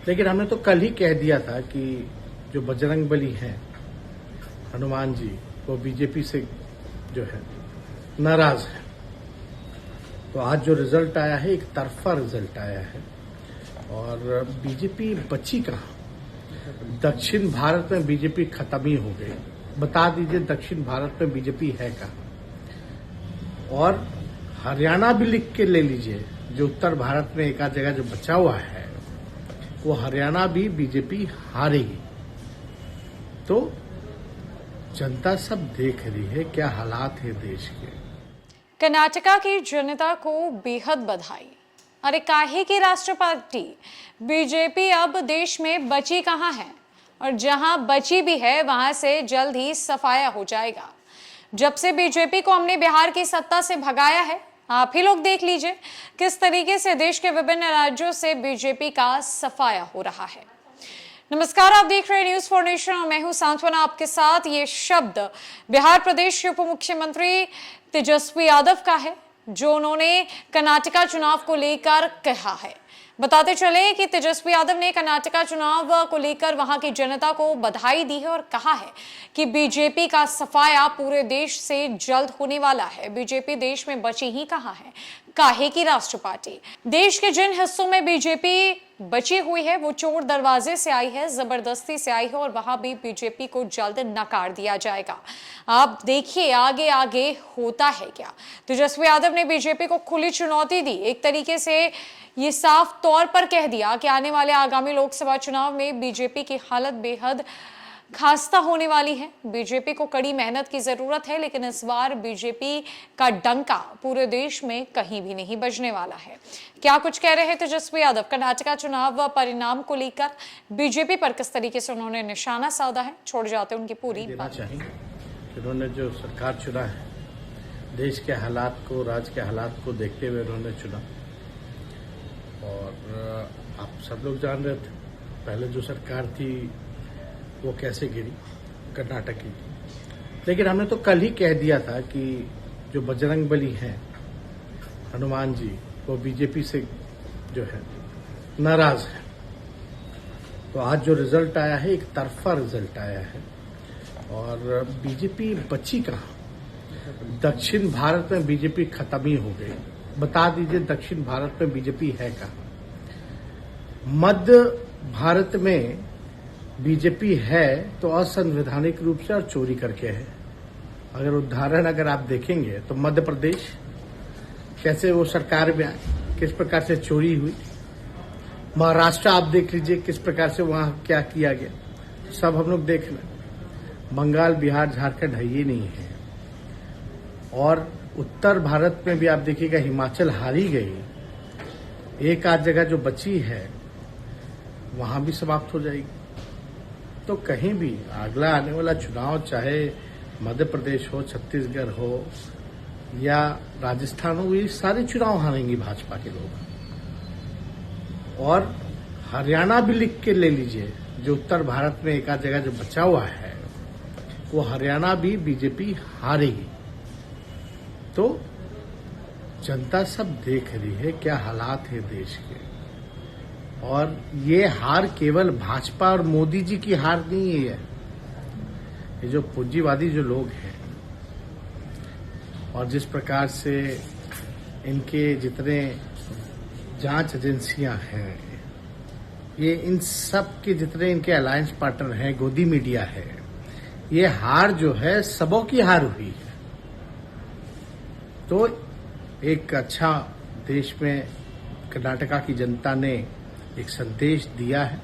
लेकिन हमने तो कल ही कह दिया था कि जो बजरंगबली हैं हनुमान जी वो बीजेपी से जो है नाराज है। तो आज जो रिजल्ट आया है एक तरफा रिजल्ट आया है और बीजेपी बची कहाँ। दक्षिण भारत में बीजेपी खत्म ही हो गई। बता दीजिए दक्षिण भारत में बीजेपी है कहाँ। और हरियाणा भी लिख के ले लीजिए, जो उत्तर भारत में एक आध जगह जो बचा हुआ है वो हरियाणा भी बीजेपी हारेगी। तो जनता सब देख रही है क्या हालात है देश के। कर्नाटका की जनता को बेहद बधाई। अरे काहे की राष्ट्र पार्टी बीजेपी अब देश में बची कहां है, और जहां बची भी है वहां से जल्द ही सफाया हो जाएगा। जब से बीजेपी को हमने बिहार की सत्ता से भगाया है, आप ही लोग देख लीजिए किस तरीके से देश के विभिन्न राज्यों से बीजेपी का सफाया हो रहा है। नमस्कार, आप देख रहे हैं न्यूज फॉर नेशन और मैं हूं सांत्वना आपके साथ। ये शब्द बिहार प्रदेश के उप मुख्यमंत्री तेजस्वी यादव का है, जो उन्होंने कर्नाटका चुनाव को लेकर कहा है। बताते चले कि तेजस्वी यादव ने कर्नाटका चुनाव को लेकर वहां की जनता को बधाई दी है और कहा है कि बीजेपी का सफाया पूरे देश से जल्द होने वाला है। बीजेपी देश में बची ही कहां है, काहे की राष्ट्र पार्टी। देश के जिन हिस्सों में बीजेपी बची हुई है वो चोर दरवाजे से आई है, जबरदस्ती से आई है, और वहां भी बीजेपी को जल्द नकार दिया जाएगा। आप देखिए आगे आगे होता है क्या। तेजस्वी यादव ने बीजेपी को खुली चुनौती दी। एक तरीके से ये साफ तौर पर कह दिया कि आने वाले आगामी लोकसभा चुनाव में बीजेपी की हालत बेहद खास्ता होने वाली है। बीजेपी को कड़ी मेहनत की जरूरत है, लेकिन इस बार बीजेपी का डंका पूरे देश में कहीं भी नहीं बजने वाला है। क्या कुछ कह रहे हैं तेजस्वी यादव कर्नाटका चुनाव परिणाम को लेकर, बीजेपी पर किस तरीके से उन्होंने निशाना साधा है, छोड़ जाते उनकी पूरी बात। उन्होंने जो सरकार चुना है, देश के हालात को, राज्य के हालात को देखते हुए उन्होंने चुना। और आप सब लोग जान रहे थे पहले जो सरकार थी वो कैसे गिरी, कर्नाटक की। लेकिन हमने तो कल ही कह दिया था कि जो बजरंगबली हैं हनुमान जी वो बीजेपी से जो है नाराज है। तो आज जो रिजल्ट आया है एक तरफा रिजल्ट आया है और बीजेपी बची कहाँ। दक्षिण भारत में बीजेपी खत्म ही हो गई। बता दीजिए दक्षिण भारत में बीजेपी है कहाँ। मध्य भारत में बीजेपी है तो असंवैधानिक रूप से और चोरी करके है। अगर उदाहरण अगर आप देखेंगे तो मध्य प्रदेश कैसे वो सरकार में आए, किस प्रकार से चोरी हुई। महाराष्ट्र आप देख लीजिए किस प्रकार से वहां क्या किया गया, सब हम लोग देख लें। बंगाल, बिहार, झारखंड है ये नहीं है। और उत्तर भारत में भी आप देखिएगा हिमाचल हारी गई। एक आध जगह जो बची है वहां भी समाप्त हो जाएगी। तो कहीं भी अगला आने वाला चुनाव चाहे मध्य प्रदेश हो, छत्तीसगढ़ हो या राजस्थान हो, ये सारे चुनाव हारेंगे भाजपा के लोग। और हरियाणा भी लिख के ले लीजिए, जो उत्तर भारत में एक आध जगह जो बचा हुआ है वो हरियाणा भी बीजेपी हारेगी। तो जनता सब देख रही है क्या हालात है देश के। और ये हार केवल भाजपा और मोदी जी की हार नहीं है। ये जो पूंजीवादी जो लोग हैं और जिस प्रकार से इनके जितने जांच एजेंसियां हैं, ये इन सब के जितने इनके अलायंस पार्टनर हैं, गोदी मीडिया है, ये हार जो है सबों की हार हुई है। तो एक अच्छा देश में कर्नाटका की जनता ने एक संदेश दिया है